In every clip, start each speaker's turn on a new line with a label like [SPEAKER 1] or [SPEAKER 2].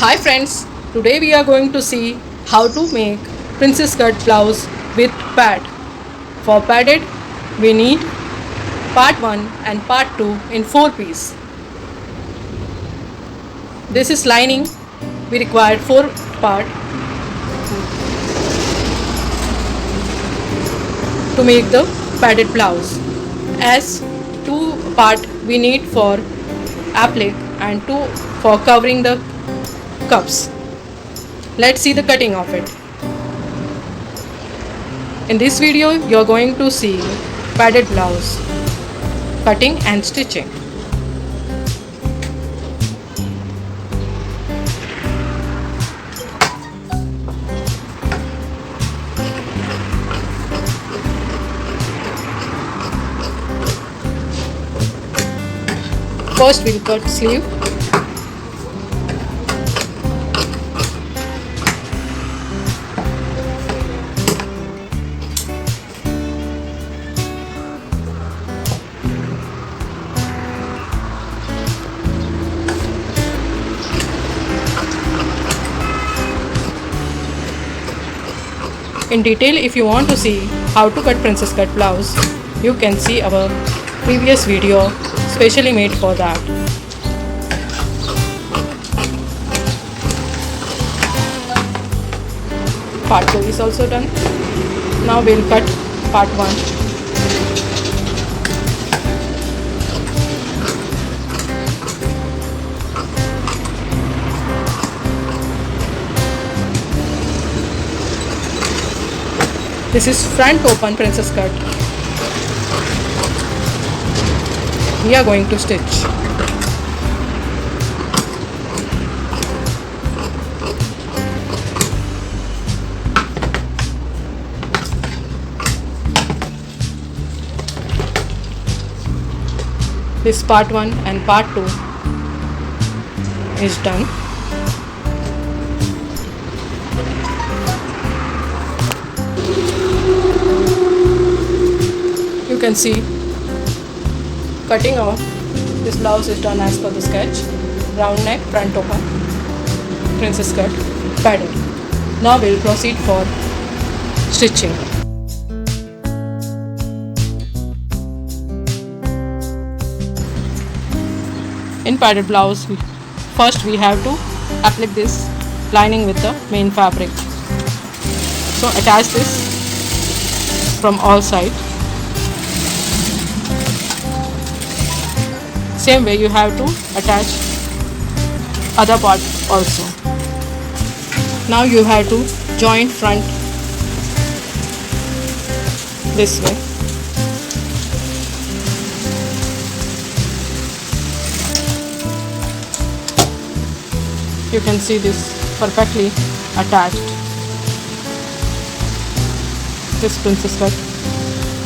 [SPEAKER 1] Hi friends, today we are going to see how to make princess cut blouse with pad. For padded, we need part 1 and part 2 in 4 piece. This is lining, we require 4 part to make the padded blouse. As 2 part we need for applique and 2 for covering the cups. Let's see the cutting of it. In this video you are going to see padded blouse cutting and stitching. First we'll cut sleeve. In detail, if you want to see how to cut princess cut blouse, you can see our previous video specially made for that. Part 2 is also done. Now we'll cut part 1. This is front open princess cut. We are going to stitch. This part 1 and part 2 is done. You can see cutting of this blouse is done as per the sketch. Round neck, front open, princess cut, padded. Now we'll proceed for stitching. In padded blouse, first we have to apply this lining with the main fabric. So attach this from all sides. Same way you have to attach other part also. Now you have to join front this way. You can see this perfectly attached. This princess cut,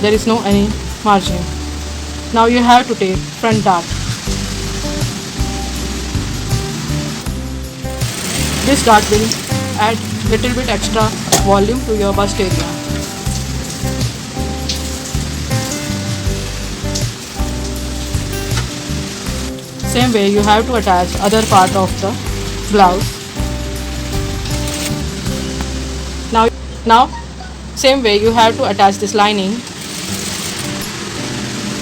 [SPEAKER 1] there is no any margin. Now you have to take front dart. This dart will add little bit extra volume to your bust area. Same way you have to attach other part of the blouse. Now same way you have to attach this lining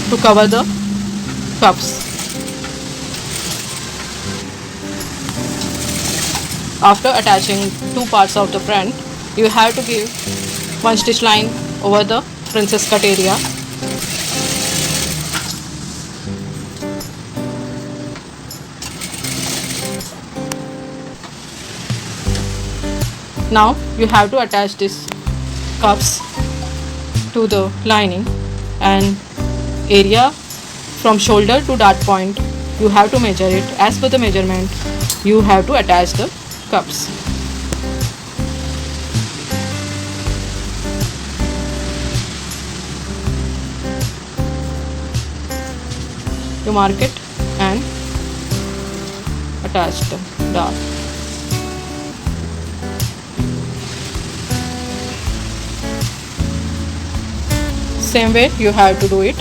[SPEAKER 1] to cover the cups. After attaching 2 parts of the front, you have to give 1 stitch line over the princess cut area. Now you have to attach this cups to the lining, and area from shoulder to dart point you have to measure it. As per the measurement you have to attach the cups. You mark it and attach the dart. Same way you have to do it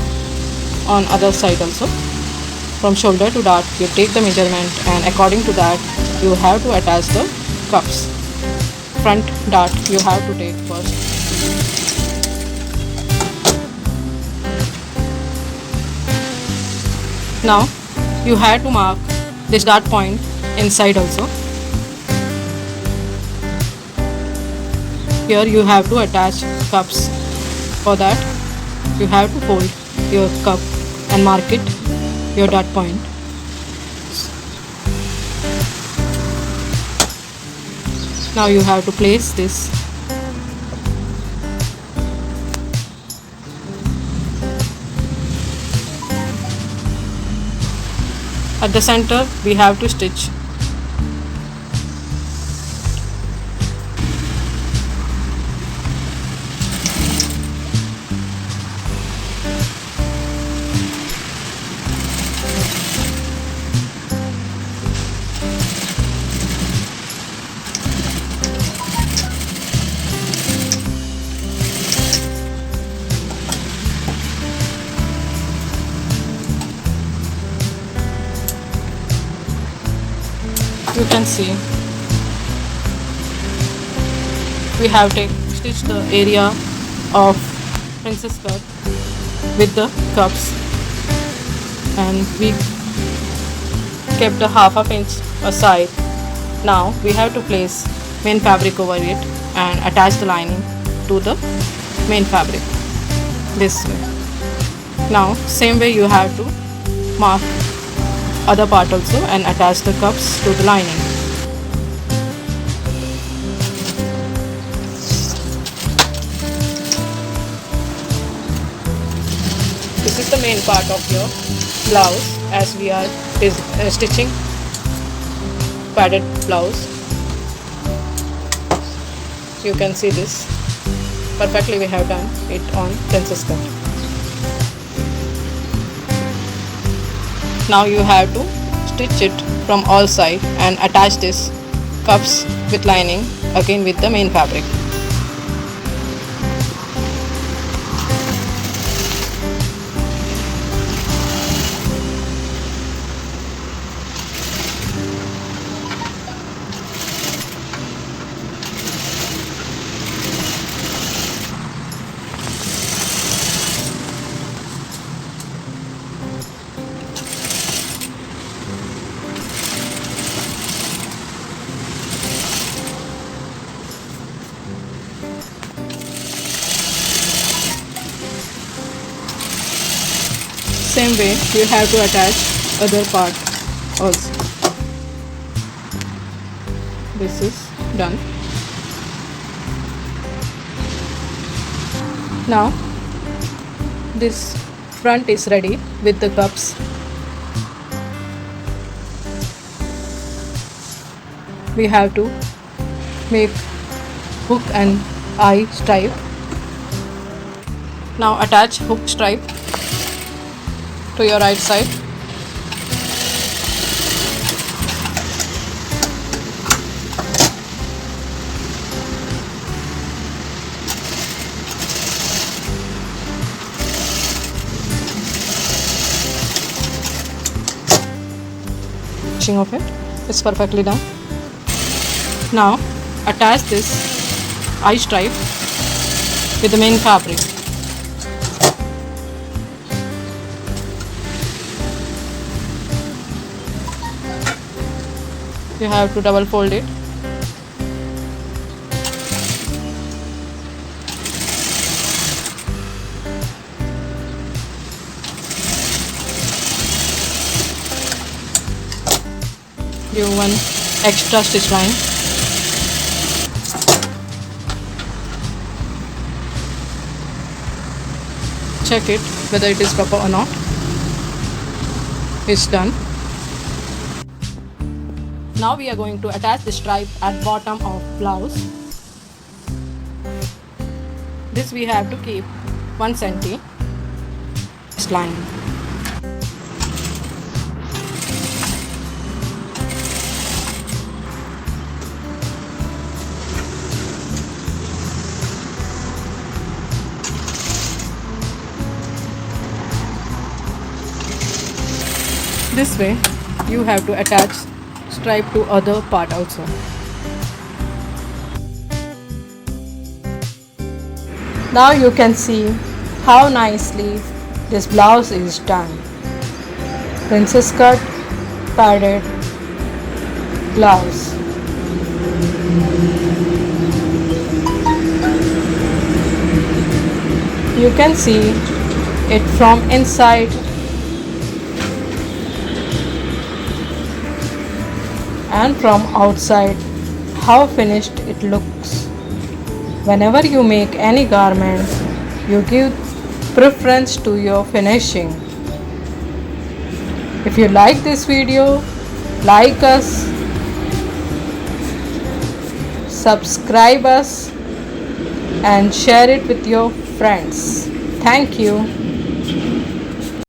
[SPEAKER 1] on other side also. From shoulder to dart you take the measurement, and according to that you have to attach the cups. Front dart you have to take first. Now you have to mark this dart point inside also. Here you have to attach cups. For that you have to fold your cup and mark it your dart point. Now you have to place this. At the center we have to stitch. You can see we have to stitch the area of princess cut with the cups, and we kept a half an inch aside. Now we have to place main fabric over it and attach the lining to the main fabric this way. Now same way you have to mark other part also and attach the cups to the lining. This is the main part of your blouse as we are stitching padded blouse. You can see this perfectly we have done it on princess cut. Now you have to stitch it from all sides and attach this cups with lining again with the main fabric. Same way you have to attach other part also. This is done. Now this front is ready with the cups. We have to make hook and eye stripe. Now attach hook stripe to your right side. Stitching of it is perfectly done. Now attach this eye stripe with the main fabric. You have to double fold it. Give one extra stitch line. Check it whether it is proper or not. It's done. Now we are going to attach the stripe at bottom of blouse. This we have to keep 1 cm line. This way you have to attach subscribe to other part also. Now you can see how nicely this blouse is done. Princess cut padded blouse. You can see it from inside and from outside how finished it looks. Whenever you make any garment, you give preference to your finishing. If you like this video, like us, subscribe us and share it with your friends. Thank you.